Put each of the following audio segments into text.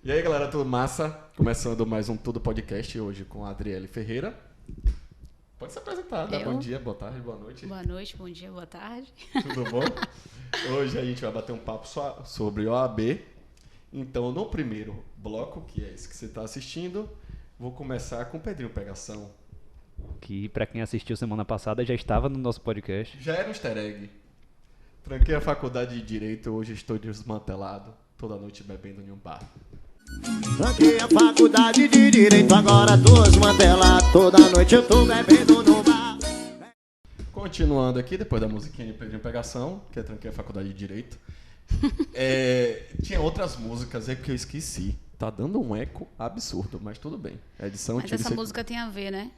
E aí, galera, tudo massa? Começando mais um Tudo Podcast hoje com a Adriele Ferreira. Pode se apresentar, dá bom dia, boa tarde, boa noite. Boa noite, bom dia, boa tarde. Tudo bom? Hoje a gente vai bater um papo só sobre OAB. Então, no primeiro bloco, que é esse que você está assistindo, vou começar com o Pedrinho Pegação. Que, pra quem assistiu semana passada, já estava no nosso podcast. Já era um easter egg. Tranquei a faculdade de Direito, hoje estou desmantelado, toda noite bebendo em um bar. Tranquei a faculdade de Direito, agora tô desmantelado. Toda noite eu tô bebendo no bar. Continuando aqui, depois da musiquinha de Pedrinho Pegação, que é Tranquei a faculdade de Direito, tinha outras músicas aí que eu esqueci. Tá dando um eco absurdo, mas tudo bem. A edição Mas essa música tem a ver, né?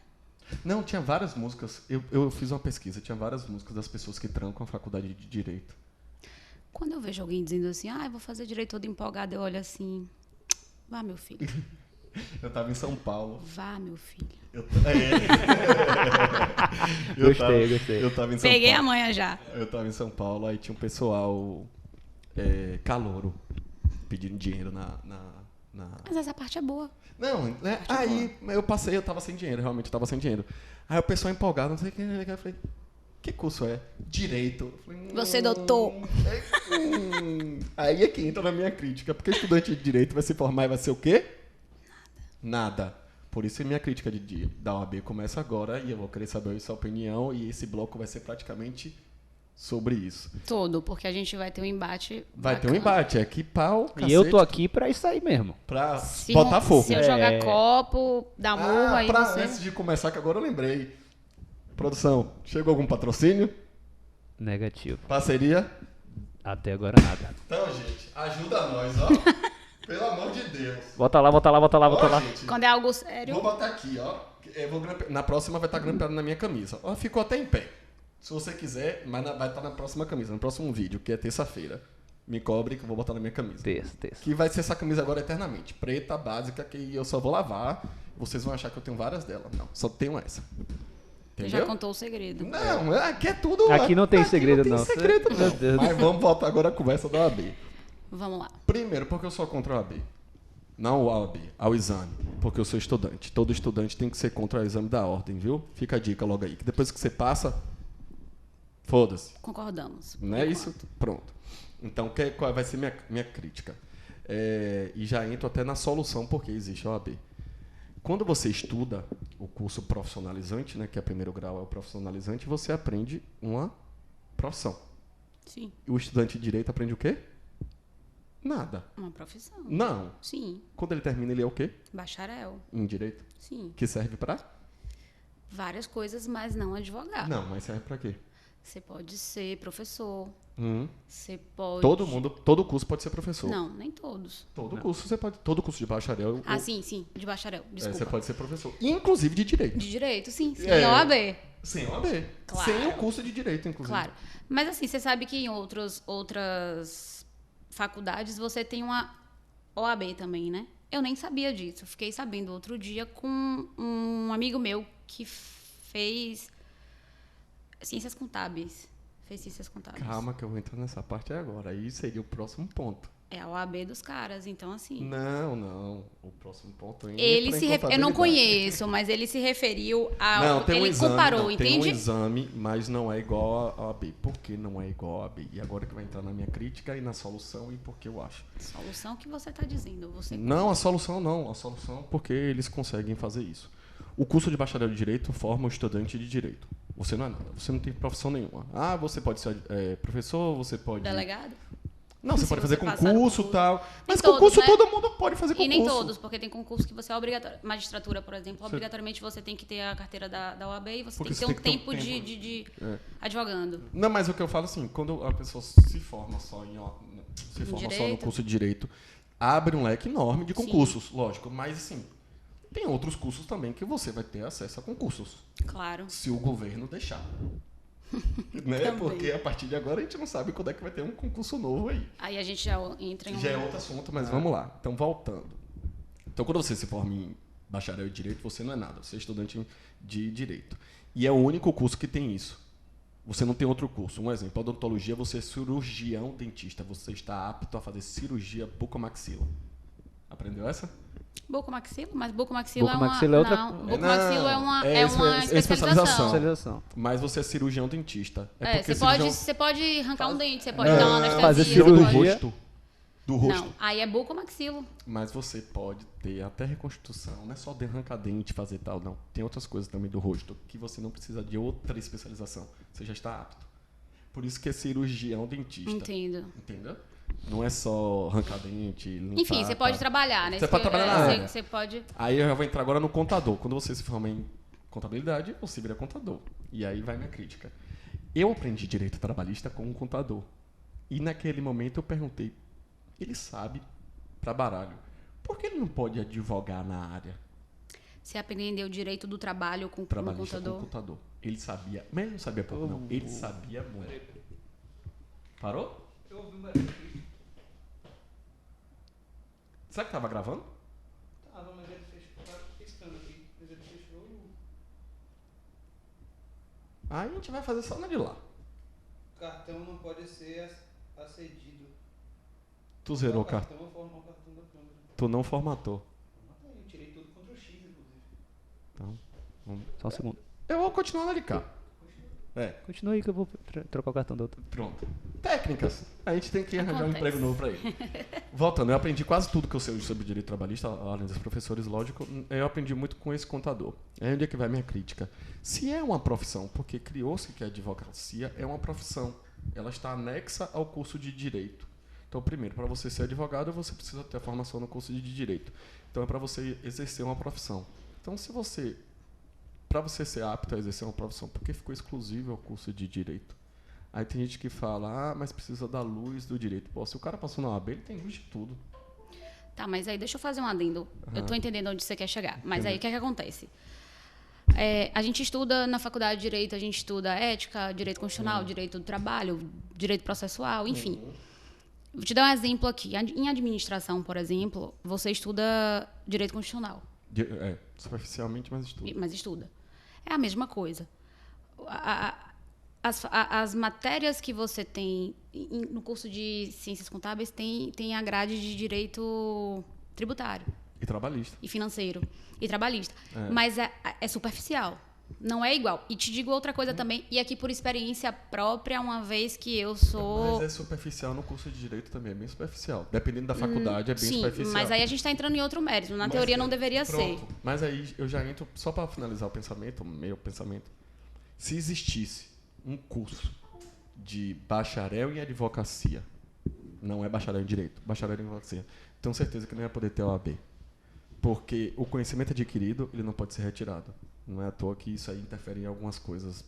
Não, tinha várias músicas. Eu fiz uma pesquisa, tinha várias músicas das pessoas que trancam a faculdade de Direito. Quando eu vejo alguém dizendo assim, eu vou fazer Direito todo empolgado, eu olho assim, vá, meu filho. Eu tava em São Paulo. Vá, meu filho. Gostei. Eu tava em São Peguei Paulo. a manha já. Eu tava em São Paulo, aí tinha um pessoal calouro pedindo dinheiro na... Mas essa parte é boa. Não, né? Aí eu tava sem dinheiro, realmente eu tava sem dinheiro. Aí o pessoal empolgado, não sei o que, eu falei, que curso é? Direito. Eu falei, Você, doutor. Aí é que entra na minha crítica, porque estudante de Direito vai se formar e vai ser o quê? Nada. Por isso a minha crítica da OAB começa agora e eu vou querer saber a sua opinião e esse bloco vai ser praticamente sobre isso. Todo, porque a gente vai ter um embate Vai ter um bacana. embate, é que pau, cacete, E eu tô aqui pra isso aí mesmo. pra Se botar fogo. Se eu jogar copo, dar murro, aí você... Antes de começar, que agora eu lembrei. Produção, chegou algum patrocínio? Negativo. Parceria? Até agora nada. Então, gente, ajuda nós, ó. Pelo amor de Deus. Bota lá. Ó, gente, Quando é algo sério... vou botar aqui, ó. Na próxima vai estar grampeado na minha camisa. Ó, ficou até em pé. Se você quiser, mas vai estar na próxima camisa, no próximo vídeo, que é terça-feira. Me cobre que eu vou botar na minha camisa. Terça. Que vai ser essa camisa agora eternamente. Preta, básica, que eu só vou lavar. Vocês vão achar que eu tenho várias delas. Não, só tenho essa. Você Entendeu? já contou o segredo. Não, aqui é tudo... Aqui não tem aqui segredo, não. não. Tem segredo, Meu não. Deus. Mas vamos voltar agora à conversa da OAB. Vamos lá. Primeiro, porque eu sou contra a OAB. Não o OAB, ao exame. Porque eu sou estudante. Todo estudante tem que ser contra o exame da ordem, viu? Fica a dica logo aí. Que depois que você passa, foda-se. Concordamos. Não é isso? Pronto. Então, qual vai ser minha crítica? E já entro até na solução porque existe a OAB. Quando você estuda o curso profissionalizante, né, que é o primeiro grau, é o profissionalizante, você aprende uma profissão. Sim, E o estudante de direito aprende o quê? Nada. uma profissão. Não. Sim, Quando ele termina, ele é o quê? bacharel. Em direito. Sim, Que serve para? várias coisas, mas não advogado. Não, mas serve para quê? Você pode ser professor, Hum. você pode... Todo curso pode ser professor. Não, nem todos. Todo curso de bacharel. Ah, sim, de bacharel, desculpa. Você pode ser professor. Inclusive de direito. De direito, sim, É. OAB. Sem OAB. Claro. Sem o curso de direito, inclusive. Claro. Mas assim, você sabe que em outras faculdades você tem uma OAB também, né? Eu nem sabia disso. Eu fiquei sabendo outro dia com um amigo meu que fez ciências contábeis. Fez ciências contábeis. Calma que eu vou entrar nessa parte agora. Aí seria o próximo ponto. É a OAB dos caras, então assim... Não. O próximo ponto ainda Ele entra em se eu não contabilidade. conheço, mas ele se referiu ao... Não, tem um ele exame, comparou, não, entende? tem um exame, mas não é igual a OAB. Por que não é igual a OAB? E agora que vai entrar na minha crítica e na solução e por que eu acho. Solução que você está dizendo. Você... Não, a solução não. A solução é porque eles conseguem fazer isso. O curso de bacharel de Direito forma o estudante de Direito. Você não é nada. Você não tem profissão nenhuma. Ah, você pode ser professor, você pode... Delegado? Não, você Se pode você fazer passar no concurso e concurso. tal. Mas todos, concurso né? todo mundo pode fazer concurso. E nem todos, porque tem concurso que você é obrigatório. Magistratura, por exemplo, obrigatoriamente você tem que ter a carteira da OAB e você Porque tem que ter um tempo tempo. de advogando. Não, mas o que eu falo assim, quando a pessoa se forma só só no Direito. curso de Direito, abre um leque enorme de concursos, lógico. Mas assim, tem outros cursos também que você vai ter acesso a concursos, Claro. se o governo deixar. Né? Também. Porque a partir de agora a gente não sabe quando é que vai ter um concurso novo aí. Aí a gente já entra em Já é outro assunto, mas vamos lá. Então, voltando. Então, quando você se forma em bacharel em Direito, você não é nada. Você é estudante de Direito. E é o único curso que tem isso. Você não tem outro curso. Um exemplo, odontologia, você é cirurgião dentista. Você está apto a fazer cirurgia bucomaxila. Aprendeu essa? Bucomaxilo, mas bucomaxilo Bucomaxilo é outra- Não, bucomaxilo é uma especialização. especialização. Especialização. Mas você é cirurgião dentista. Porque Você pode arrancar um dente, você pode dar uma anestesia. fazer você do cirurgia. pode- rosto. Do rosto. Não, aí é bucomaxilo. Mas você pode ter até reconstrução. Não é só de arrancar dente, fazer tal, não. Tem outras coisas também do rosto que você não precisa de outra especialização. Você já está apto. Por isso que é cirurgião dentista. Entendo. Entendeu? Não é só arrancar dente, limpar, Enfim, você pode tal. trabalhar, né? Você pode trabalhar na área. Você pode... Aí eu já vou entrar agora no contador. Quando você se forma em contabilidade, você vira contador. E aí vai minha crítica. Eu aprendi direito trabalhista com um contador. E naquele momento eu perguntei, ele sabe pra baralho, por que ele não pode advogar na área Você aprendeu o direito do trabalho com o trabalhista com contador? contador? Ele sabia, mas ele não sabia pouco não. Ele sabia muito. Parou? Eu ouvi uma... Será que tava gravando? Tava, mas ele fechou. Tá piscando aqui. Mas ele fechou. Aí a gente vai fazer só na de lá. O cartão não pode ser acedido. Tu zerou o O cartão. cartão forma o cartão da câmera. Tu não formatou. Eu tirei tudo contra o X, inclusive. Então, Só um segundo. eu vou continuar na de cá. Continua aí que eu vou trocar o cartão do outro. Pronto. Técnicas. A gente tem que arranjar um Acontece. emprego novo pra ele. Voltando, eu aprendi quase tudo que eu sei hoje sobre direito trabalhista, além dos professores, lógico. Eu aprendi muito com esse contador. É onde é que vai minha crítica. Se é uma profissão, porque criou-se que a advocacia é uma profissão, ela está anexa ao curso de direito. Então, primeiro, para você ser advogado, você precisa ter a formação no curso de direito. Então, é para você exercer uma profissão. Então, para você ser apto a exercer uma profissão, por que ficou exclusivo ao curso de direito? Aí tem gente que fala, mas precisa da luz do direito. Pô, se o cara passou na OAB, ele tem luz de tudo. Tá, mas aí deixa eu fazer um adendo. Eu tô entendendo onde você quer chegar. Mas aí o que é que acontece? A gente estuda na faculdade de Direito, a gente estuda ética, direito constitucional, direito do trabalho, direito processual, enfim. Vou te dar um exemplo aqui. Em administração, por exemplo, você estuda direito constitucional, Superficialmente, mas estuda. mas estuda. É a mesma coisa. As matérias que você tem no curso de Ciências Contábeis tem a grade de direito tributário E trabalhista. e financeiro e trabalhista. Mas é superficial. Não é igual. E te digo outra coisa também, e aqui por experiência própria, uma vez que eu sou... Mas é superficial no curso de direito também, é bem superficial. Dependendo da faculdade, é bem Sim, superficial. mas aí a gente está entrando em outro mérito. Na Mas teoria não deveria ser. pronto. Mas aí eu já entro, só para finalizar o meu pensamento. Se existisse um curso de bacharel em advocacia, não é bacharel em direito, bacharel em advocacia, tenho certeza que não ia poder ter OAB. Porque o conhecimento adquirido, ele não pode ser retirado. Não é à toa que isso aí interfere em algumas coisas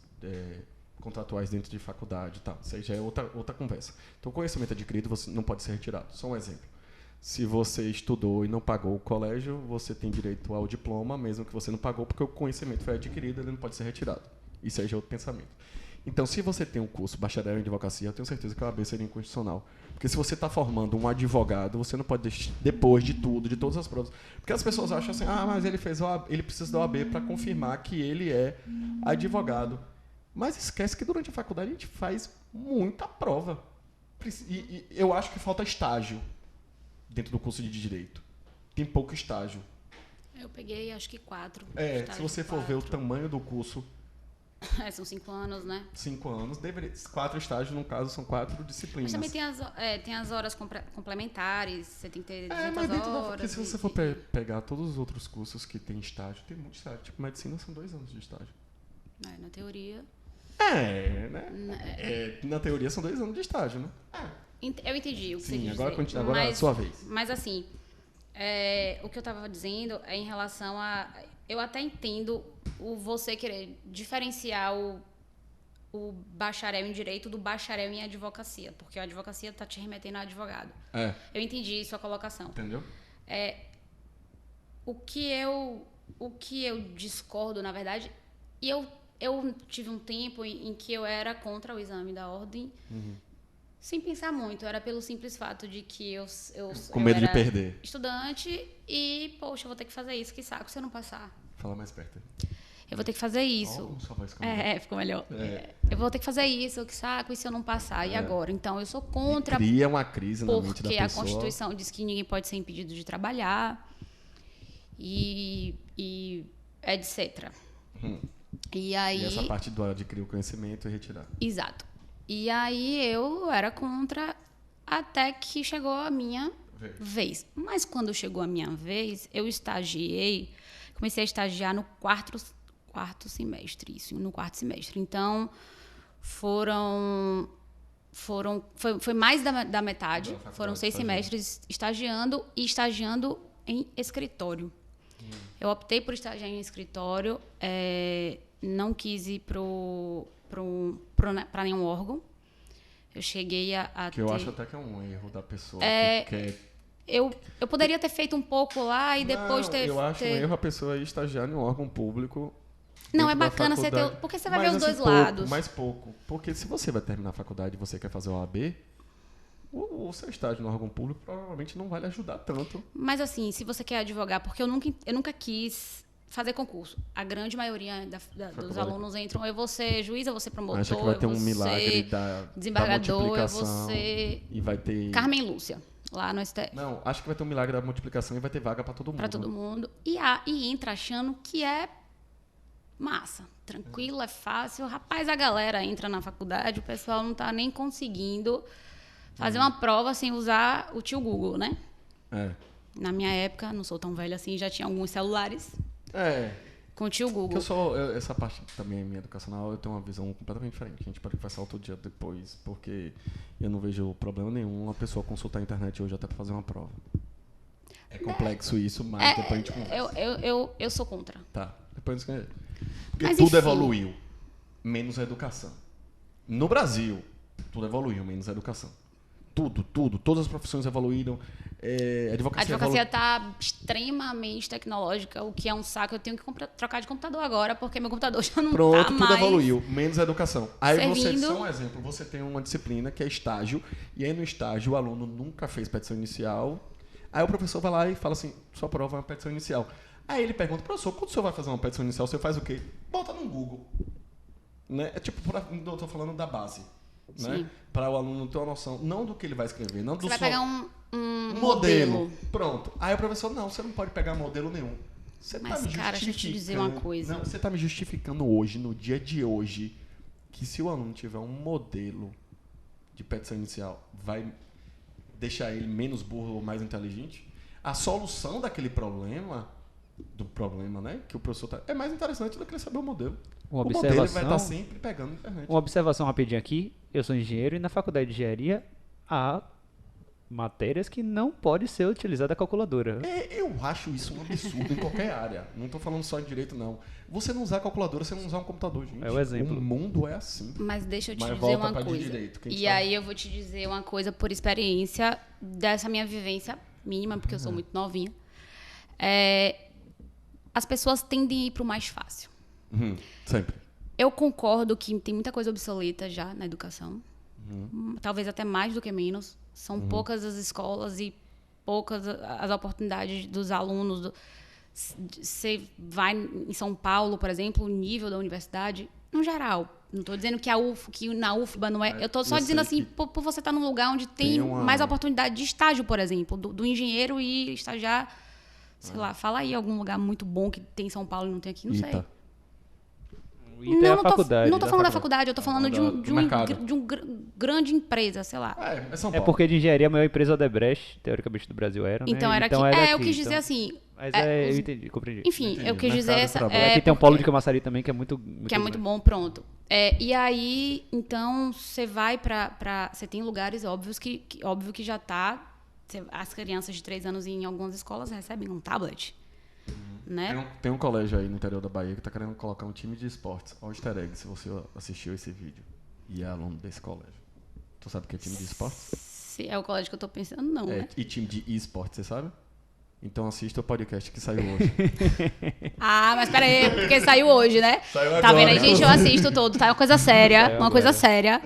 contratuais dentro de faculdade e tal. Isso aí já é outra conversa. Então, o conhecimento adquirido você não pode ser retirado. Só um exemplo. Se você estudou e não pagou o colégio, você tem direito ao diploma, mesmo que você não pagou, porque o conhecimento foi adquirido, ele não pode ser retirado. Isso aí já é outro pensamento. Então, se você tem um curso bacharel em advocacia, eu tenho certeza que a OAB seria inconstitucional. Porque se você está formando um advogado, você não pode, depois de tudo, de todas as provas... Porque as pessoas acham assim, mas ele fez OAB, ele precisa da OAB para confirmar que ele é advogado. Mas esquece que durante a faculdade a gente faz muita prova. E eu acho que falta estágio dentro do curso de Direito. Tem pouco estágio. Eu peguei, acho que 4. Se você for ver o tamanho do curso... São 5 anos, né? 5 anos, 4 estágios, no caso, são 4 disciplinas. Mas também tem as horas complementares, você tem que ter 200 mas dentro horas. porque se você for pegar todos os outros cursos que tem estágio, tem muito estágio. Tipo, medicina são 2 anos de estágio. Na teoria... Na teoria são 2 anos de estágio, né? Eu entendi o que você Sim, quis agora dizer. é a sua vez. Mas assim, o que eu estava dizendo é em relação a... Eu até entendo você querer diferenciar o bacharel em direito do bacharel em advocacia, porque a advocacia está te remetendo a advogado. Eu entendi sua colocação. Entendeu? O que eu discordo, na verdade, e eu tive um tempo em que eu era contra o exame da ordem, sem pensar muito. Era pelo simples fato de que eu Com medo de era perder. estudante e, poxa, eu vou ter que fazer isso, que saco se eu não passar. Fala mais perto. Eu vou ter que fazer Ó, isso. como sua voz ficou melhor. Ficou melhor. É. Eu vou ter que fazer isso, que saco, e se eu não passar? E agora? Então, eu sou contra, Cria uma crise na mente da porque a pessoa. Constituição diz que ninguém pode ser impedido de trabalhar e etc. E aí... E essa parte do adquirir o conhecimento e retirar. Exato. E aí eu era contra até que chegou a minha vez. Mas quando chegou a minha vez, eu comecei a estagiar no quarto semestre, isso, no quarto semestre. Então, foi mais da metade, foram 6 semestres estagiando e estagiando em escritório. Eu optei por estagiar em escritório, não quis ir para nenhum órgão. Eu cheguei a Que eu ter... acho até que é um erro da pessoa que quer... Eu poderia ter feito um pouco lá e depois ter... Eu acho um erro a pessoa ir estagiar em um órgão público. Não, é dentro da bacana você ter... faculdade. Porque você vai Mas, ver os assim, dois lados. Pouco, mais pouco. Porque se você vai terminar a faculdade e você quer fazer o OAB, o seu estágio no órgão público provavelmente não vai lhe ajudar tanto. Mas assim, se você quer advogar, porque eu nunca quis fazer concurso. A grande maioria dos alunos entram, eu vou ser juiz, eu vou ser promotor, Acha que vai ter eu um vou milagre ser da desembargador, eu vou multiplicação ser e vai ter... Carmen Lúcia, lá no STF. Não, acho que vai ter um milagre da multiplicação e vai ter vaga para todo mundo. Para todo mundo. E entra achando que é massa, tranquilo, é fácil. Rapaz, a galera entra na faculdade, o pessoal não tá nem conseguindo fazer uma prova sem usar o tio Google, né? É. Na minha época, não sou tão velha assim, já tinha alguns celulares com o tio Google. Essa parte também é minha educacional, eu tenho uma visão completamente diferente. A gente pode conversar outro dia depois, porque eu não vejo problema nenhum uma pessoa consultar a internet hoje até para fazer uma prova. É complexo isso, mas depois a gente conversa. Eu sou contra. Tá, depois a gente... Porque Mas, tudo enfim. evoluiu, menos a educação. No Brasil, tudo evoluiu, menos a educação. Tudo, todas as profissões evoluíram. A A advocacia advocacia está extremamente tecnológica, o que é um saco. Eu tenho que trocar de computador agora, porque meu computador já não Pronto, está tudo mais... evoluiu, menos a educação. Aí você, servindo. só um exemplo, você tem uma disciplina que é estágio, e aí no estágio o aluno nunca fez petição inicial, aí o professor vai lá e fala assim, sua prova é uma petição inicial. Aí ele pergunta, professor, quando o senhor vai fazer uma petição inicial, você faz o quê? Bota no Google. Né? É tipo, eu estou falando da base. Né? Para o aluno ter uma noção, não do que ele vai escrever, não do Você vai pegar um modelo. Pronto. Aí o professor, não, você não pode pegar modelo nenhum. Você Mas, tá me cara, deixa eu te dizer uma coisa. Não, você está me justificando hoje, no dia de hoje, que se o aluno tiver um modelo de petição inicial, vai deixar ele menos burro ou mais inteligente? A solução daquele problema, né, que o professor tá, é mais interessante do que ele saber o modelo. Uma O modelo ele vai observação, estar sempre pegando na internet. uma observação rapidinho aqui. Eu sou engenheiro e na faculdade de engenharia há matérias que não pode ser utilizada a calculadora. Eu acho isso um absurdo em qualquer área. Não estou falando só em direito, não. Você não usar a calculadora, você não usar um computador, gente. É o exemplo. O mundo é assim. Mas deixa eu te Mas dizer volta uma pra de coisa. direito, que a gente E tá- aí eu vou te dizer uma coisa por experiência dessa minha vivência mínima, porque eu sou muito novinha. As pessoas tendem a ir para o mais fácil. Sempre. Eu concordo que tem muita coisa obsoleta já na educação. Talvez até mais do que menos. São poucas as escolas e poucas as oportunidades dos alunos. Você vai em São Paulo, por exemplo, o nível da universidade, no geral. Não estou dizendo que na UFBA não é. Eu estou só eu dizendo sei assim, por você estar num lugar onde tem mais oportunidade de estágio, por exemplo, do engenheiro e estagiar, sei lá, fala aí algum lugar muito bom que tem em São Paulo e não tem aqui, não sei. E tem a faculdade. Não tô falando da faculdade, eu tô falando do mercado. de uma grande empresa, sei lá. É São É Paulo. porque de engenharia a maior empresa Odebrecht, teoricamente do Brasil era, né? Então era aqui. Eu quis dizer assim. Mas os- eu entendi, compreendi. Enfim, eu quis Mercado dizer de essa. trabalho. Aqui tem um polo de Camaçari também que é muito Que é muito grande. bom, pronto. E aí, então, você vai pra. Você tem lugares óbvios óbvio que já tá. As crianças de 3 anos em algumas escolas recebem um tablet. Né? Tem um colégio aí no interior da Bahia que tá querendo colocar um time de esportes. Olha o easter egg, se você assistiu esse vídeo e é aluno desse colégio. Tu sabe o que é time de esportes? Se é o colégio que eu tô pensando, não, né? E time de esportes, você sabe? Então assista o podcast que saiu hoje. Ah, mas peraí, porque saiu hoje, né? Saiu Tá agora, vendo aí, gente? Eu inclusive. assisto todo, tá? Uma coisa séria, Saiu uma coisa agora. séria.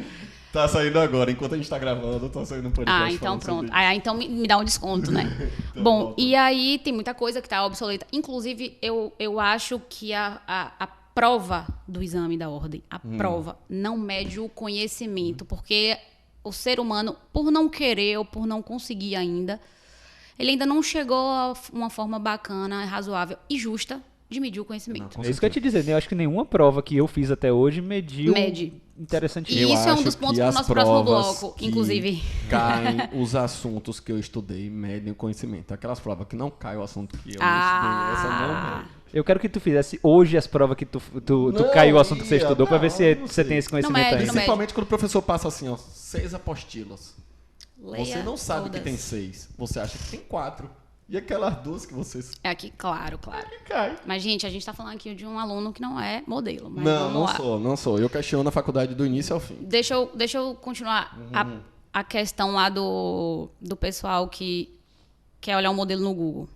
Tá saindo agora, enquanto a gente tá gravando, tá saindo um podcast. Ah, então falando pronto. sobre isso. Então me dá um desconto, né? Então, Bom, volta. e aí tem muita coisa que tá obsoleta. Inclusive, eu acho que a prova do exame da ordem, a prova não mede o conhecimento, porque o ser humano, por não querer ou por não conseguir ainda, ele ainda não chegou a uma forma bacana, razoável e justa de medir o conhecimento. É isso que eu ia te dizer, né? Eu acho que nenhuma prova que eu fiz até hoje mediu interessante. E isso é um dos pontos pro nosso próximo bloco, inclusive. Caem os assuntos que eu estudei, medem o conhecimento. Aquelas provas que não caem o assunto que eu estudei, essa não mede. Eu quero que tu fizesse hoje as provas que tu caiu o assunto que você estudou pra ver se você tem esse conhecimento mede, ainda. não Principalmente quando o professor passa assim, ó, 6 apostilas. Leia Você não sabe todas. que tem 6, você acha que tem 4. E aquelas 2 que vocês É aqui, claro. caem. Mas, gente, a gente tá falando aqui de um aluno que não é modelo. Mas Não, vamos não lá. não sou. Eu questiono a faculdade do início ao fim. Deixa eu continuar a questão lá do pessoal que quer olhar um modelo no Google.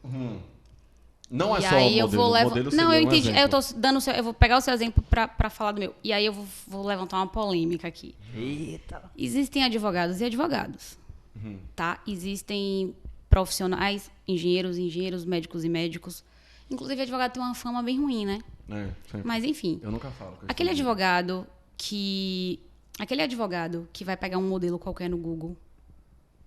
Não é E só aí o modelo. Não, seria eu um entendi. exemplo. Eu vou pegar o seu exemplo pra falar do meu. E aí eu vou levantar uma polêmica aqui. Eita. Existem advogados e advogados. Tá? Existem profissionais, engenheiros, médicos e médicos. Inclusive, advogado tem uma fama bem ruim, né? É, sempre. Mas, enfim. Eu nunca falo. com Aquele esse advogado que vai pegar um modelo qualquer no Google,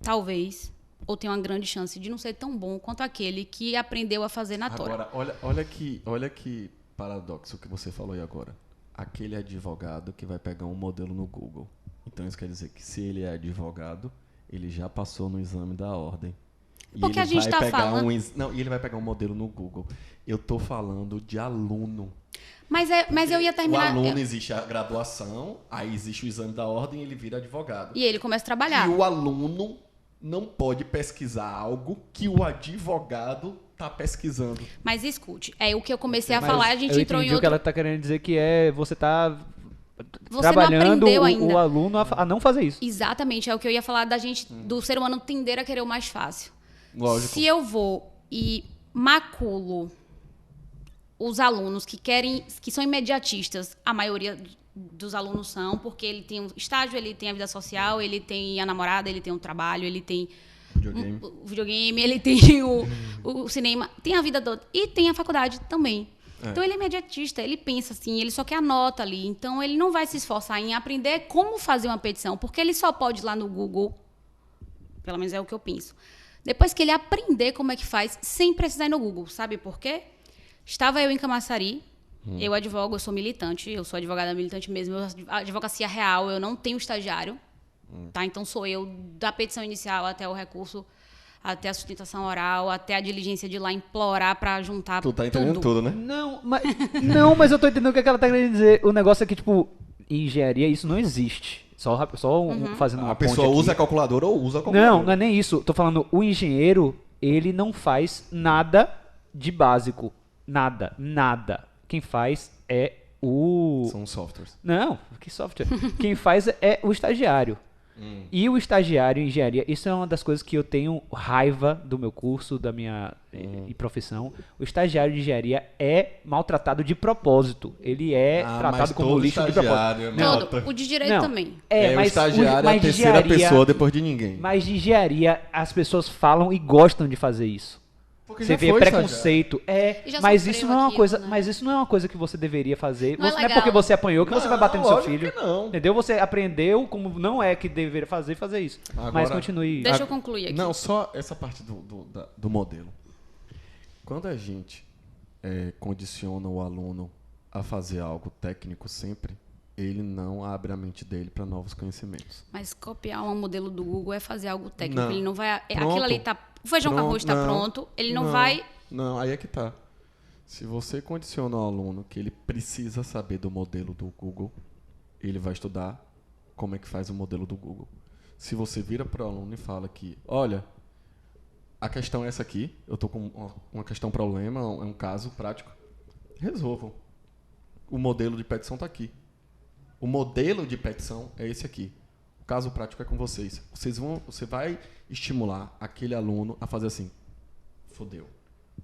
talvez, ou tem uma grande chance de não ser tão bom quanto aquele que aprendeu a fazer na tora. Agora, olha que paradoxo que você falou aí agora. Aquele advogado que vai pegar um modelo no Google. Então, isso quer dizer que se ele é advogado, ele já passou no exame da ordem. E Porque ele a gente vai tá pegar falando... e ele vai pegar um modelo no Google. Eu tô falando de aluno. Mas eu ia terminar... O aluno existe a graduação, aí existe o exame da ordem e ele vira advogado. E ele começa a trabalhar. E o aluno não pode pesquisar algo que o advogado está pesquisando. Mas escute, é o que eu comecei a Mas falar, a gente eu entrou em entendi o outro... que ela tá querendo dizer, que é você tá Você trabalhando não aprendeu ainda. o aluno a não fazer isso. Exatamente, é o que eu ia falar da gente, do ser humano tender a querer o mais fácil. Lógico. Se eu vou e maculo os alunos que são imediatistas, a maioria dos alunos são, porque ele tem um estágio, ele tem a vida social, ele tem a namorada, ele tem um trabalho, ele tem o videogame, ele tem o cinema, tem a vida toda. E tem a faculdade também. Então ele é imediatista, ele pensa assim, ele só quer a nota ali. Então ele não vai se esforçar em aprender como fazer uma petição, porque ele só pode ir lá no Google, pelo menos é o que eu penso. Depois que ele aprender como é que faz, sem precisar ir no Google. Sabe por quê? Estava eu em Camaçari, eu advogo, eu sou militante, eu sou advogada militante mesmo, eu advocacia real, eu não tenho estagiário, tá? Então sou eu da petição inicial até o recurso, até a sustentação oral, até a diligência de ir lá implorar para juntar Tu tá entendendo tudo, né? Não, mas eu tô entendendo o que ela tá querendo dizer. O negócio é que, tipo, em engenharia isso não existe. Só fazendo uma A pessoa ponte usa a aqui. calculadora ou usa a calculadora. Não é nem isso. Tô falando, o engenheiro, ele não faz nada de básico. Nada. Quem faz é o... São softwares. Não, que software? Quem faz é o estagiário. E o estagiário em engenharia, isso é uma das coisas que eu tenho raiva do meu curso, da minha profissão. O estagiário de engenharia é maltratado de propósito. Ele é tratado como lixo de propósito. Todo. O de direito Não. também. O estagiário é a terceira pessoa depois de ninguém. Mas de engenharia, as pessoas falam e gostam de fazer isso. Porque Você já vê foi preconceito. E já Mas sofreu isso não é uma aquilo, coisa, né? mas isso não é uma coisa que você deveria fazer. Não é Não é legal. porque você apanhou que você vai bater no seu lógico filho. que não. Entendeu? Você aprendeu como não é que deveria fazer isso. Agora- Mas continue. Deixa eu concluir aqui. Não, só essa parte do modelo. Quando a gente condiciona o aluno a fazer algo técnico sempre, ele não abre a mente dele para novos conhecimentos. Mas copiar um modelo do Google é fazer algo técnico. Não. Ele não vai... Pronto. Aquilo ali tá... O feijão com arroz está Não. pronto. Ele não vai... Não, aí é que tá. Se você condiciona o aluno que ele precisa saber do modelo do Google, ele vai estudar como é que faz o modelo do Google. Se você vira para o aluno e fala que, olha, a questão é essa aqui, eu estou com uma questão problema, é um caso prático, resolvam. O modelo de petição está aqui. O modelo de petição é esse aqui. O caso prático é com vocês. Você vai estimular aquele aluno a fazer assim, fodeu.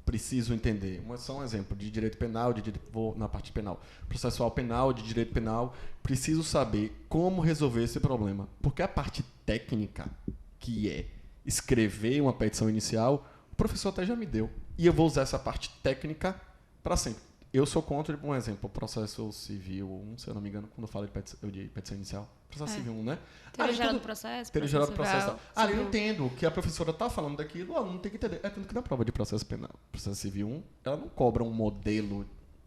Preciso entender. Só um exemplo de direito penal, vou na parte penal. Processual penal, de direito penal. Preciso saber como resolver esse problema. Porque a parte técnica, que é escrever uma petição inicial, o professor até já me deu. E eu vou usar essa parte técnica para sempre. eu sou contra, por exemplo, o processo civil 1, se eu não me engano, quando eu falo de petição inicial. Processo civil 1, né? Teoria geral do processo. Teoria geral do processo. civil. Eu entendo que a professora está falando daquilo, o aluno tem que entender. É tanto que na prova de processo penal, processo civil 1, ela não cobra um modelo,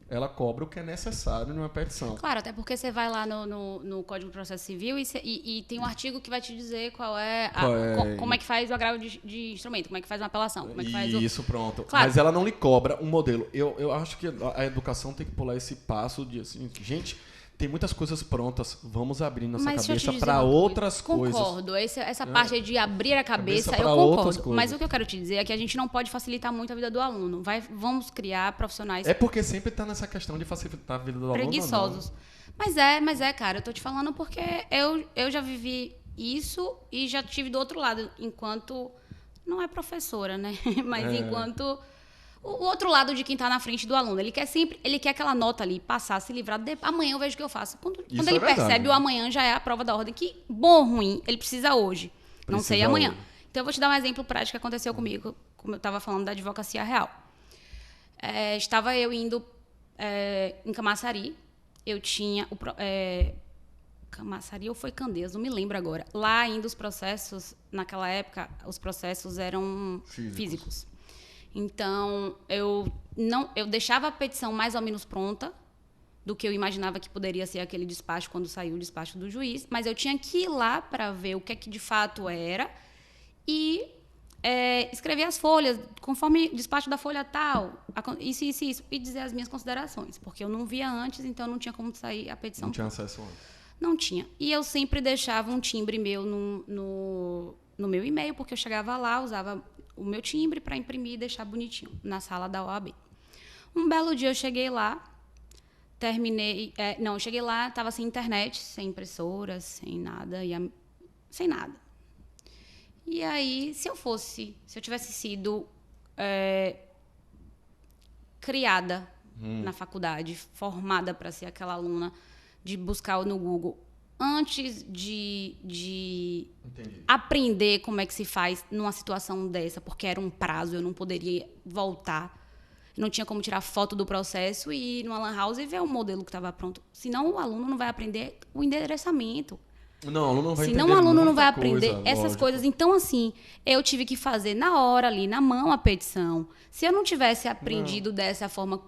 ela cobra o que é necessário numa petição. Claro, até porque você vai lá no Código de Processo Civil e tem um artigo que vai te dizer como é que faz o agravo de instrumento, como é que faz uma apelação, como é que faz Isso, pronto. Claro. Mas ela não lhe cobra um modelo. Eu acho que a educação tem que pular esse passo de assim, gente, tem muitas coisas prontas, vamos abrir nossa cabeça para outras coisas. Concordo. Essa parte aí de abrir a cabeça eu concordo. Mas o que eu quero te dizer é que a gente não pode facilitar muito a vida do aluno. Vamos criar profissionais É porque sempre está nessa questão de facilitar a vida do aluno. preguiçosos. Mas é, cara. Eu tô te falando porque eu já vivi isso e já tive do outro lado, enquanto... Não é professora, né? Mas enquanto... O outro lado de quem está na frente do aluno. Ele quer aquela nota ali, passar, se livrar. Amanhã eu vejo o que eu faço. Quando ele percebe, o amanhã já é a prova da ordem. Que bom ou ruim, ele precisa hoje. Não sei amanhã. Hoje. Então eu vou te dar um exemplo prático que aconteceu comigo, como eu estava falando da advocacia real. Estava eu indo em Camaçari. Eu tinha... Camaçari ou foi Candeias, não me lembro agora. Lá ainda os processos, naquela época, os processos eram físicos. Então, eu deixava a petição mais ou menos pronta do que eu imaginava que poderia ser aquele despacho quando saiu o despacho do juiz, mas eu tinha que ir lá para ver o que é que de fato era e escrever as folhas, conforme despacho da folha tal, isso, e dizer as minhas considerações, porque eu não via antes, então não tinha como sair a petição. Não tinha acesso antes. Não tinha. E eu sempre deixava um timbre meu no meu e-mail, porque eu chegava lá, usava o meu timbre para imprimir e deixar bonitinho na sala da OAB. Um belo dia eu cheguei lá, eu cheguei lá, estava sem internet, sem impressora, sem nada, sem nada. E aí, se eu tivesse sido criada na faculdade, formada para ser aquela aluna de buscar no Google, antes de aprender como é que se faz numa situação dessa, porque era um prazo, eu não poderia voltar, não tinha como tirar foto do processo e ir numa lan house e ver o modelo que estava pronto. Senão o aluno não vai aprender o endereçamento. Não, o aluno não vai entender. Senão o aluno não vai aprender essas lógico. coisas. Então, assim, eu tive que fazer na hora ali, na mão, a petição. Se eu não tivesse aprendido dessa forma,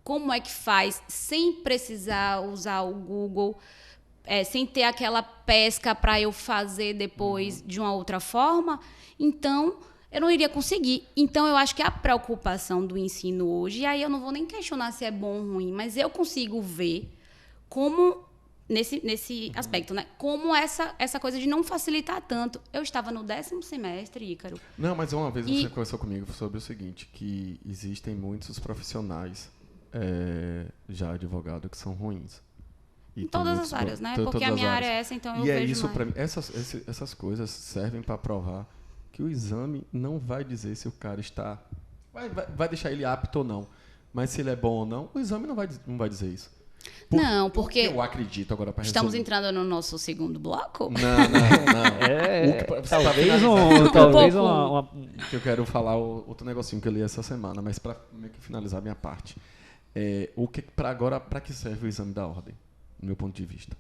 como é que faz, sem precisar usar o Google... sem ter aquela pesca para eu fazer depois de uma outra forma, então eu não iria conseguir. Então, eu acho que a preocupação do ensino hoje, e aí eu não vou nem questionar se é bom ou ruim, mas eu consigo ver como, nesse aspecto, né? Como essa coisa de não facilitar tanto. Eu estava no 10º semestre, Ícaro. Não, mas uma vez você conversou comigo sobre o seguinte, que existem muitos profissionais já advogados que são ruins. Em todas as áreas, né? Porque a minha área é essa, então eu vejo isso mais. Para mim, essas coisas servem para provar que o exame não vai dizer se o cara está... Vai deixar ele apto ou não. Mas se ele é bom ou não, o exame não vai dizer isso. Porque eu acredito agora para Estamos entrando no nosso segundo bloco? Não. Talvez que eu quero falar outro negocinho que eu li essa semana, mas para meio que finalizar a minha parte. Para que serve o exame da ordem? Do meu ponto de vista,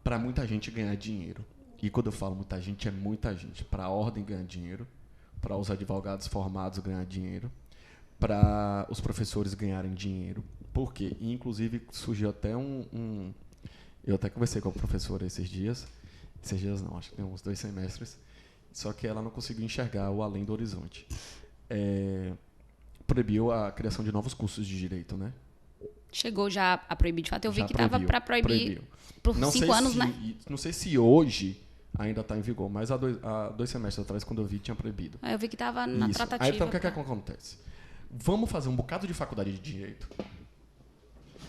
para muita gente ganhar dinheiro. E quando eu falo muita gente, é muita gente. Para a ordem ganhar dinheiro, para os advogados formados ganhar dinheiro, para os professores ganharem dinheiro. Por quê? E, inclusive, surgiu até eu até conversei com a professora esses dias não, acho que tem uns 2 semestres, só que ela não conseguiu enxergar o além do horizonte. Proibiu a criação de novos cursos de direito, né? Chegou já a proibir, de fato. Eu vi que estava para proibir por 5 anos, né? Não sei se hoje ainda está em vigor, mas há 2 semestres atrás, quando eu vi, tinha proibido. Eu vi que estava na tratativa. Aí, então, o que acontece? Vamos fazer um bocado de faculdade de direito.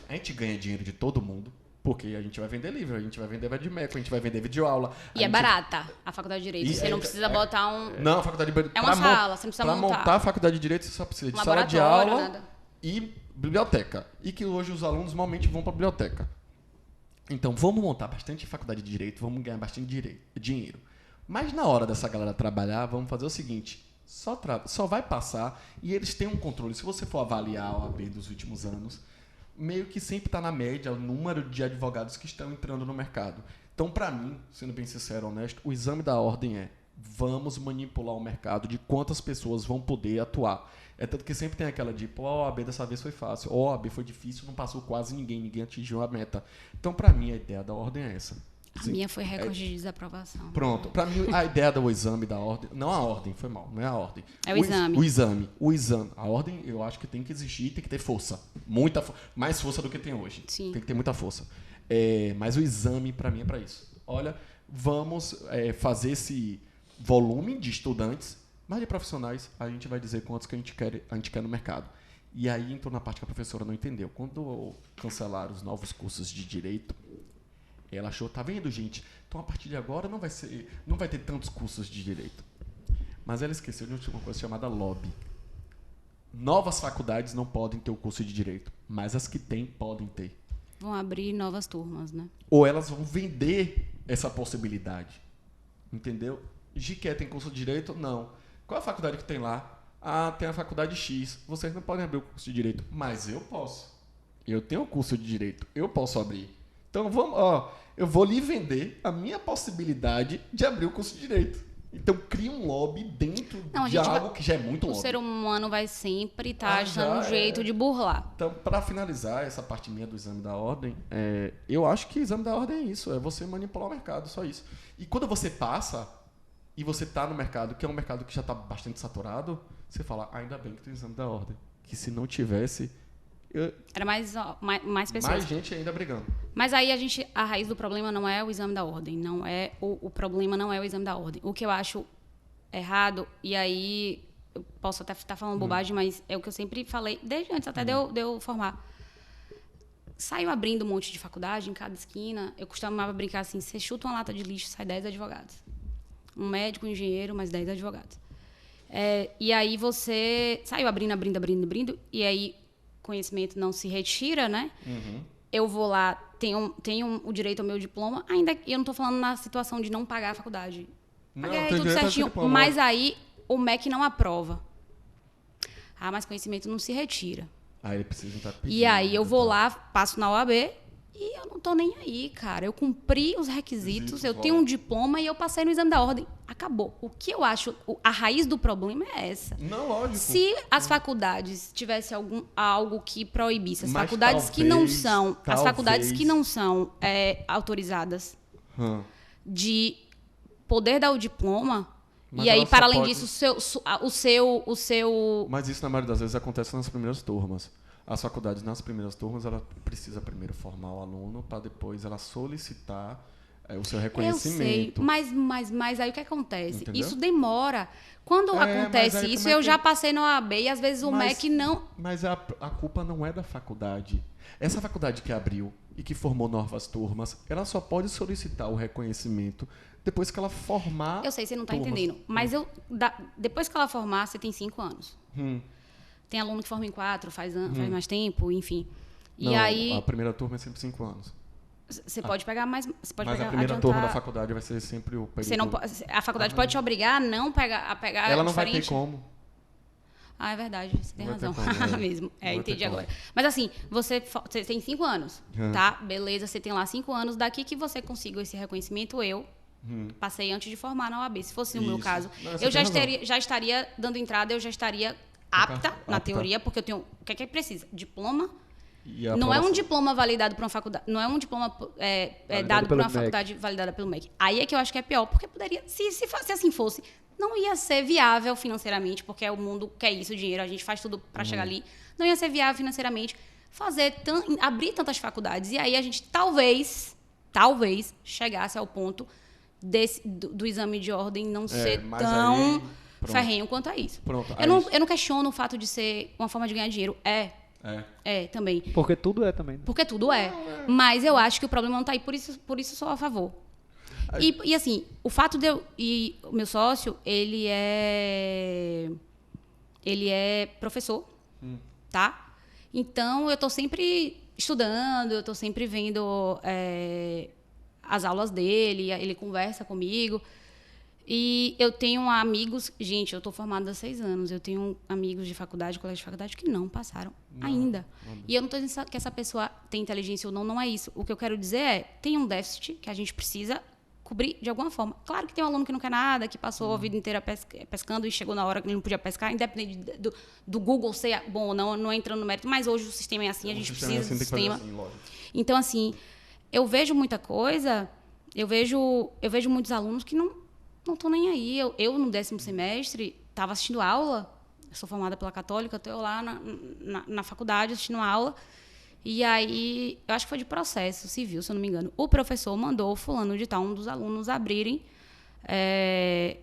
A gente ganha dinheiro de todo mundo, porque a gente vai vender livro, a gente vai vender Vadimeco, a gente vai vender videoaula. E é barata a faculdade de direito. Você não precisa botar um... Não, a faculdade de direito... É uma sala, você não precisa montar. Para montar a faculdade de direito, você só precisa de sala de aula e biblioteca. E que hoje os alunos normalmente vão para a biblioteca. Então, vamos montar bastante faculdade de direito, vamos ganhar bastante dinheiro. Mas na hora dessa galera trabalhar, vamos fazer o seguinte: Só vai passar e eles têm um controle. Se você for avaliar a OAB dos últimos anos, meio que sempre está na média o número de advogados que estão entrando no mercado. Então, para mim, sendo bem sincero e honesto, o exame da ordem vamos manipular o mercado de quantas pessoas vão poder atuar. É tanto que sempre tem aquela de, pô, a OAB dessa vez foi fácil, a OAB foi difícil, não passou quase ninguém atingiu a meta. Então, para mim, a ideia da ordem é essa. A minha foi recorde de desaprovação. Pronto. Para mim, a ideia do exame da ordem... Não a ordem, foi mal. Não é a ordem. É o exame. O exame. A ordem, eu acho que tem que existir, tem que ter força. Muita mais força do que tem hoje. Sim. Tem que ter muita força. Mas o exame, para mim, é para isso. Olha, vamos fazer esse volume de estudantes, mas de profissionais, a gente vai dizer quantos que a gente quer no mercado. E aí entrou na parte que a professora não entendeu. Quando cancelaram os novos cursos de direito, ela achou, tá vendo, gente? Então, a partir de agora, não vai ter tantos cursos de direito. Mas ela esqueceu de uma coisa chamada lobby. Novas faculdades não podem ter o curso de direito, mas as que têm, podem ter. Vão abrir novas turmas, né? Ou elas vão vender essa possibilidade. Entendeu? Giqué tem curso de direito? Não. Qual é a faculdade que tem lá? Ah, tem a faculdade X. Vocês não podem abrir o curso de direito, mas eu posso. Eu tenho o curso de direito, eu posso abrir. Então, eu vou lhe vender a minha possibilidade de abrir o curso de direito. Então, cria um lobby dentro de algo que já é muito lobby. O ser humano vai sempre estar achando um jeito de burlar. Então, para finalizar essa parte minha do exame da ordem, eu acho que o exame da ordem é isso, é você manipular o mercado, só isso. E quando você passa e você está no mercado, que é um mercado que já está bastante saturado, você fala, ainda bem que tem o exame da ordem. Que se não tivesse... Era mais pessoas. Mais gente ainda brigando. Mas aí a raiz do problema não é o exame da ordem. Não é o problema não é o exame da ordem. O que eu acho errado, e aí eu posso até estar falando bobagem, mas é o que eu sempre falei, desde antes até de eu formar. Saiu abrindo um monte de faculdade em cada esquina. Eu costumava brincar assim, você chuta uma lata de lixo, sai 10 advogados. Um médico, um engenheiro, mais 10 advogados. E aí você saiu abrindo, e aí conhecimento não se retira, né? Uhum. Eu vou lá, tenho o direito ao meu diploma, ainda que eu não estou falando na situação de não pagar a faculdade. Paguei tudo certinho, mas aí o MEC não aprova. Ah, mas conhecimento não se retira. Aí ele precisa estar pedindo. E aí eu vou lá, passo na OAB e eu não tô nem aí, cara. Eu cumpri os requisitos, eu tenho um diploma e eu passei no exame da ordem. Acabou. O que eu acho, a raiz do problema é essa. Não, lógico. Se as faculdades tivessem algo que proibisse, as faculdades que não são, as faculdades que não são autorizadas de poder dar o diploma, mas e aí, para além disso, o seu... Mas isso, na maioria das vezes, acontece nas primeiras turmas. As faculdades, nas primeiras turmas, ela precisa primeiro formar o aluno para depois ela solicitar o seu reconhecimento. Eu sei, mas aí o que acontece? Entendeu? Isso demora. Quando acontece isso, eu já passei na OAB e às vezes o MEC não... Mas a culpa não é da faculdade. Essa faculdade que abriu e que formou novas turmas, ela só pode solicitar o reconhecimento depois que ela formar... Eu sei, você não está entendendo. Mas depois que ela formar, você tem 5 anos. Tem aluno que forma em 4, faz mais tempo, enfim. Não, a primeira turma é sempre 5 anos. Você pode pegar mais... Você pode mas pegar, a primeira turma da faculdade vai ser sempre o período... A faculdade pode te obrigar a não pegar... Ela não vai ter como. Ah, é verdade. Você tem razão. Mesmo. Entendi agora. Mas assim, você tem 5 anos, tá? Beleza, você tem lá 5 anos. Daqui que você consiga esse reconhecimento, eu passei antes de formar na OAB. Se fosse o meu caso, eu já estaria dando entrada, eu já estaria apta na teoria, porque eu tenho... O que é que precisa? Diploma. Não é um diploma validado por uma faculdade, não é um diploma dado por uma faculdade validada pelo MEC. Aí é que eu acho que é pior, porque poderia, se assim fosse, não ia ser viável financeiramente, porque o mundo quer isso, dinheiro, a gente faz tudo para chegar ali, não ia ser viável financeiramente abrir tantas faculdades, e aí a gente talvez chegasse ao ponto do exame de ordem não ser tão ferrenho quanto a isso. Pronto, eu não questiono o fato de ser uma forma de ganhar dinheiro, também. Porque tudo é também. Né? Porque tudo é. Mas eu acho que o problema não está aí, por isso sou a favor. E assim, o fato de eu... E o meu sócio, ele é professor, tá? Então, eu estou sempre estudando, eu estou sempre vendo as aulas dele, ele conversa comigo. E eu tenho amigos... Gente, eu tô formada há 6 anos. Eu tenho amigos de faculdade, colegas de faculdade, que não passaram ainda. E eu não tô dizendo que essa pessoa tem inteligência ou não, não é isso. O que eu quero dizer é, tem um déficit que a gente precisa cobrir de alguma forma. Claro que tem um aluno que não quer nada, que passou a vida inteira pescando e chegou na hora que ele não podia pescar, independente do Google ser bom ou não, não entrando no mérito, mas hoje o sistema é assim, a gente precisa do sistema. Então, assim, eu vejo muita coisa, eu vejo muitos alunos que não estão nem aí. Eu, no 10º semestre, estava assistindo aula, eu sou formada pela Católica, estou lá na faculdade assistindo aula. E aí, eu acho que foi de processo civil, se eu não me engano. O professor mandou fulano de tal, um dos alunos, abrirem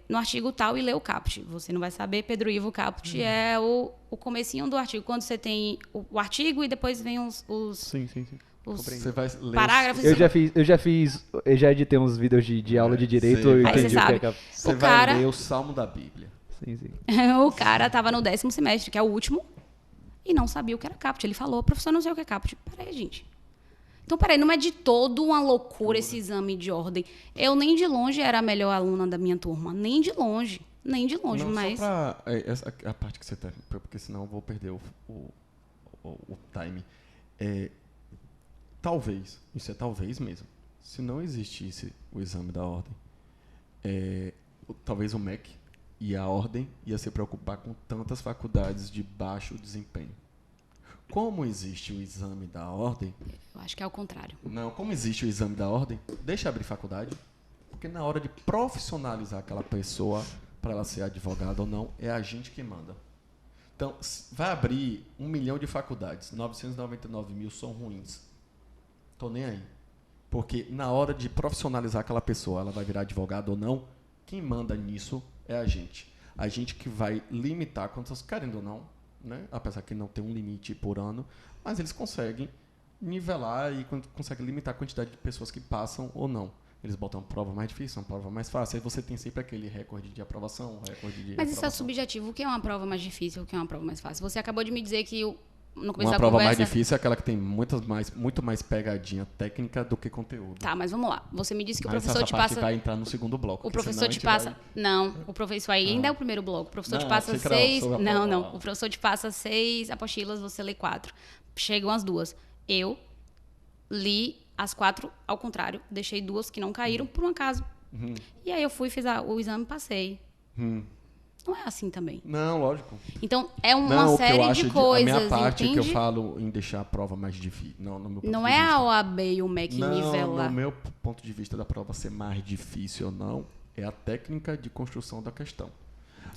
no artigo tal e ler o caput. Você não vai saber, Pedro Ivo Caput é o comecinho do artigo. Quando você tem o artigo e depois vem os Sim. Você vai ler parágrafos. Eu já editei uns vídeos de aula de direito. Sei. Eu Aí entendi você o que sabe. é que Você O vai cara- ler o Salmo da Bíblia. Sim. O cara estava no 10º semestre, que é o último, e não sabia o que era caput. Ele falou, professor, não sei o que é caput. Peraí, gente. Então, peraí, não é de todo uma loucura esse exame de ordem. Eu nem de longe era a melhor aluna da minha turma. Nem de longe. Não, Mas... só pra... essa, a parte que você tá... Porque senão eu vou perder o time. Talvez, isso é talvez mesmo, se não existisse o exame da ordem, talvez o MEC e a ordem ia se preocupar com tantas faculdades de baixo desempenho. Como existe o exame da ordem... Eu acho que é o contrário. Não, como existe o exame da ordem, deixa abrir faculdade, porque na hora de profissionalizar aquela pessoa para ela ser advogada ou não, é a gente que manda. Então, vai abrir 1 milhão de faculdades, 999 mil são ruins. Tô nem aí. Porque na hora de profissionalizar aquela pessoa, ela vai virar advogada ou não, quem manda nisso é a gente. A gente que vai limitar quantas, querendo ou não, né? Apesar que não tem um limite por ano, mas eles conseguem nivelar e conseguem limitar a quantidade de pessoas que passam ou não. Eles botam prova mais difícil, uma prova mais fácil. Aí você tem sempre aquele recorde de aprovação, recorde de Mas isso é reprovação. subjetivo. O que é uma prova mais difícil? O que é uma prova mais fácil? Você acabou de me dizer que no começo Uma da prova mais conversa... difícil é aquela que tem muito mais pegadinha técnica do que conteúdo. Tá, mas vamos lá. Você me disse que o Mas professor essa te parte passa... vai entrar no segundo bloco. O porque professor senão a te gente passa... vai- Não, o professor... Isso aí ainda é o primeiro bloco. O professor Não, te passa achei que era 6... sobre a Não, prova. não. O professor te passa 6 apostilas, você lê 4. Chegam as 2. Eu li as 4 ao contrário. Deixei 2 que não caíram por um acaso. E aí eu fui, fiz o exame e passei. Não é assim também. Não, lógico. Então, é uma Não, o que eu série acho de coisas, a minha parte entende? que eu falo em deixar a prova mais difícil. Não, no meu ponto Não de é vista. a OAB e o MEC Não, nivelar. no meu ponto de vista da prova ser mais difícil ou não, é a técnica de construção da questão.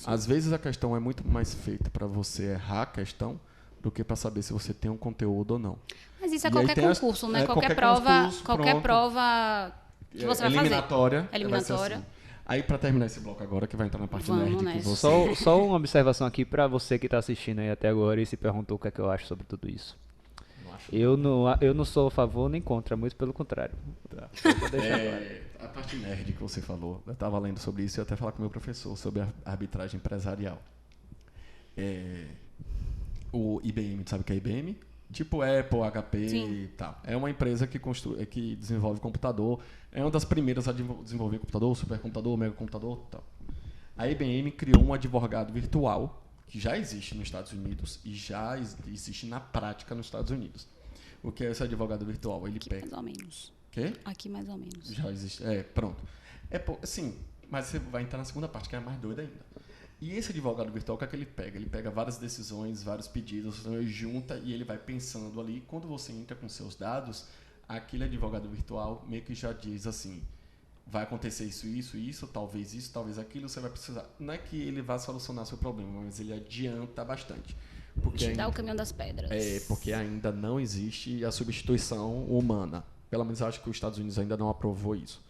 Às vezes a questão é muito mais feita para você errar a questão do que para saber se você tem um conteúdo ou não. Mas isso é E aí qualquer tem concurso, né? é, qualquer concurso, prova que você vai fazer. Eliminatória. Eliminatória. Vai ser assim. Aí, para terminar esse bloco agora, que vai entrar na parte Vamos nerd, que nessa. você... Só uma observação aqui pra você que tá assistindo aí até agora e se perguntou o que é que eu acho sobre tudo isso. Não acho. Eu não sou a favor nem contra, muito pelo contrário. Tá, só pra deixar claro. A parte nerd que você falou, eu estava lendo sobre isso e até falar com o meu professor sobre a arbitragem empresarial. O IBM, sabe o que é IBM? Tipo Apple, HP Sim. e tal. É uma empresa que desenvolve computador. É uma das primeiras a desenvolver computador, supercomputador, megacomputador e tal. A IBM criou um advogado virtual que já existe nos Estados Unidos e já existe na prática nos Estados Unidos. O que é esse advogado virtual? Ele Aqui pega... mais ou menos. Quê? Aqui mais ou menos. Já existe. Pronto. Sim, mas você vai entrar na segunda parte, que é a mais doida ainda. E esse advogado virtual, o que é que ele pega? Ele pega várias decisões, vários pedidos, então ele junta e ele vai pensando ali. Quando você entra com seus dados, aquele advogado virtual meio que já diz assim, vai acontecer isso, talvez aquilo, você vai precisar. Não é que ele vá solucionar seu problema, mas ele adianta bastante. Porque Te dá o caminho das pedras. porque ainda não existe a substituição humana. Pelo menos eu acho que os Estados Unidos ainda não aprovou isso.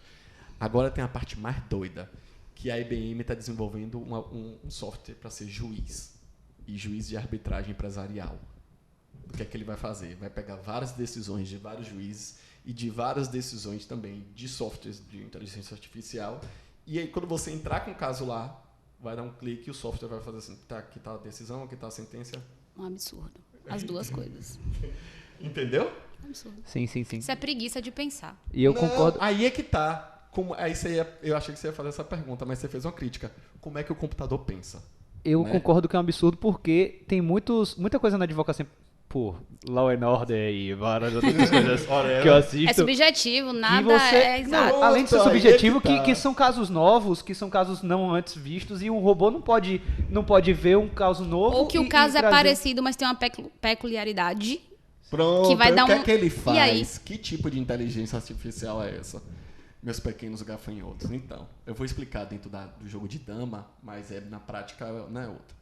Agora tem a parte mais doida, que a IBM está desenvolvendo um software para ser juiz. E juiz de arbitragem empresarial. O que é que ele vai fazer? Vai pegar várias decisões de vários juízes e de várias decisões também de softwares de inteligência artificial. E aí, quando você entrar com o caso lá, vai dar um clique e o software vai fazer assim, tá, aqui está a decisão, aqui está a sentença. Um absurdo. As duas coisas. Entendeu? Um absurdo. Sim. Isso é preguiça de pensar. E eu Não, concordo. Aí é que tá. Eu achei que você ia fazer essa pergunta, mas você fez uma crítica. Como é que o computador pensa? Eu né? concordo que é um absurdo porque tem muita coisa na advocacia, pô, Law and Order e várias outras coisas que eu assisto. É subjetivo, nada você- é exato. Não, Além de ser aí subjetivo, é que tá. que são casos novos, que são casos não antes vistos, e um robô não pode ver um caso novo. Ou que o e caso é trazer- parecido, mas tem uma peculiaridade. Pronto, Que vai dar o que um- é que ele E aí? faz? Que tipo de inteligência artificial é essa? Meus pequenos gafanhotos. Então, eu vou explicar dentro do jogo de dama, mas na prática não é outra.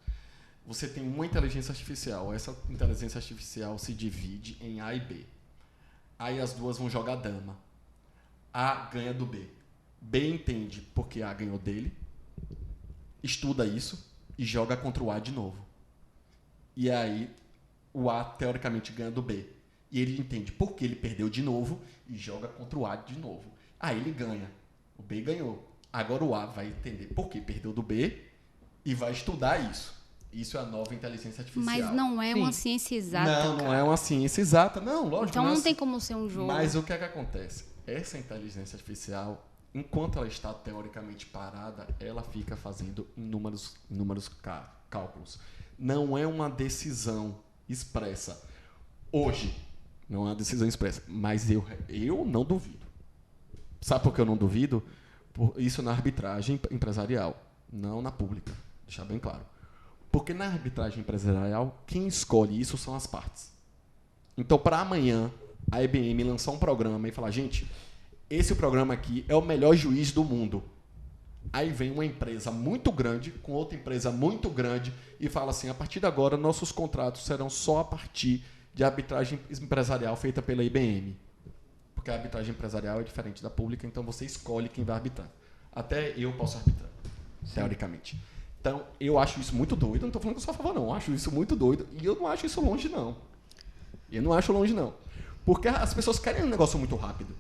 Você tem uma inteligência artificial. Essa inteligência artificial se divide em A e B. Aí as duas vão jogar dama. A ganha do B. B entende porque A ganhou dele, estuda isso e joga contra o A de novo. E aí o A teoricamente ganha do B. E ele entende porque ele perdeu de novo e joga contra o A de novo. Aí ele ganha. O B ganhou. Agora o A vai entender porque perdeu do B e vai estudar isso. Isso é a nova inteligência artificial. Mas não é Sim. uma ciência exata. Não cara. é uma ciência exata. Não, lógico. Então não é não tem assim. como ser um jogo. Mas o que é que acontece? Essa inteligência artificial, enquanto ela está teoricamente parada, ela fica fazendo inúmeros cálculos. Não é uma decisão expressa. Hoje, não é uma decisão expressa. Mas eu não duvido. Sabe por que eu não duvido? Isso na arbitragem empresarial, não na pública. Deixar bem claro. Porque na arbitragem empresarial, quem escolhe isso são as partes. Então, para amanhã, a IBM lançar um programa e falar, gente, esse programa aqui é o melhor juiz do mundo. Aí vem uma empresa muito grande com outra empresa muito grande e fala assim, a partir de agora, nossos contratos serão só a partir de arbitragem empresarial feita pela IBM. Porque a arbitragem empresarial é diferente da pública, então você escolhe quem vai arbitrar. Até eu posso arbitrar, teoricamente. Então, eu acho isso muito doido. Eu não estou falando que eu sou a favor, não. Eu acho isso muito doido. E eu não acho isso longe, não. Eu não acho longe, não. Porque as pessoas querem um negócio muito rápido.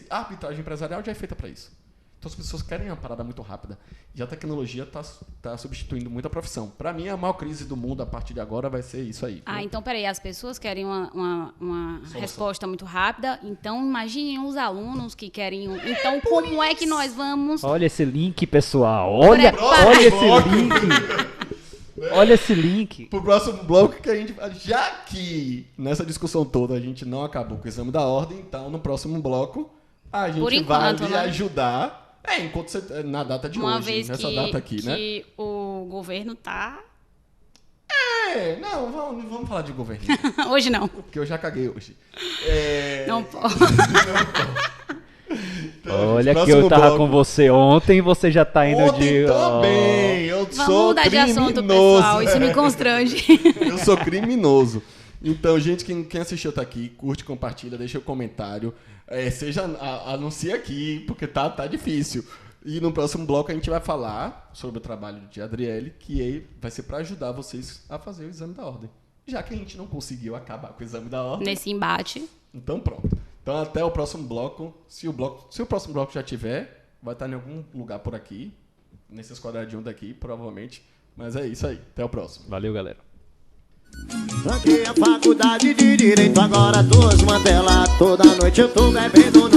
A arbitragem empresarial já é feita para isso. Então, as pessoas querem uma parada muito rápida. E a tecnologia está substituindo muito a profissão. Para mim, a maior crise do mundo, a partir de agora, vai ser isso aí. Ah, então peraí, as pessoas querem uma resposta muito rápida, então imaginem os alunos que querem. Então, como é que nós vamos. Olha esse link, pessoal. Olha esse link. Olha esse link. Pro próximo bloco que a gente... Já que nessa discussão toda a gente não acabou com o exame da ordem, então no próximo bloco a gente Por enquanto, vai lhe né? ajudar. Enquanto você... Na data de Uma hoje, vez nessa data aqui, né? que o governo tá. Não, vamos falar de governo. Hoje não. Porque eu já caguei hoje. Não pode. Então, Olha que próximo eu tava bloco. com você ontem e você já tá indo Ontem de... também, eu Vamos sou mudar de criminoso. assunto, pessoal. Isso me constrange. Eu sou criminoso. Então, gente, quem assistiu tá aqui, curte, compartilha, deixa o comentário. Anuncia aqui, porque tá difícil. E no próximo bloco a gente vai falar sobre o trabalho de Adriele, que vai ser para ajudar vocês a fazer o exame da ordem. Já que a gente não conseguiu acabar com o exame da ordem. Nesse embate. Então pronto. Então até o próximo bloco. Se o próximo bloco já tiver, vai estar em algum lugar por aqui, nesses quadradinhos daqui, provavelmente. Mas é isso aí. Até o próximo. Valeu, galera. Tranquei a faculdade de Direito, agora tô desmantelado. Toda noite eu tô bebendo no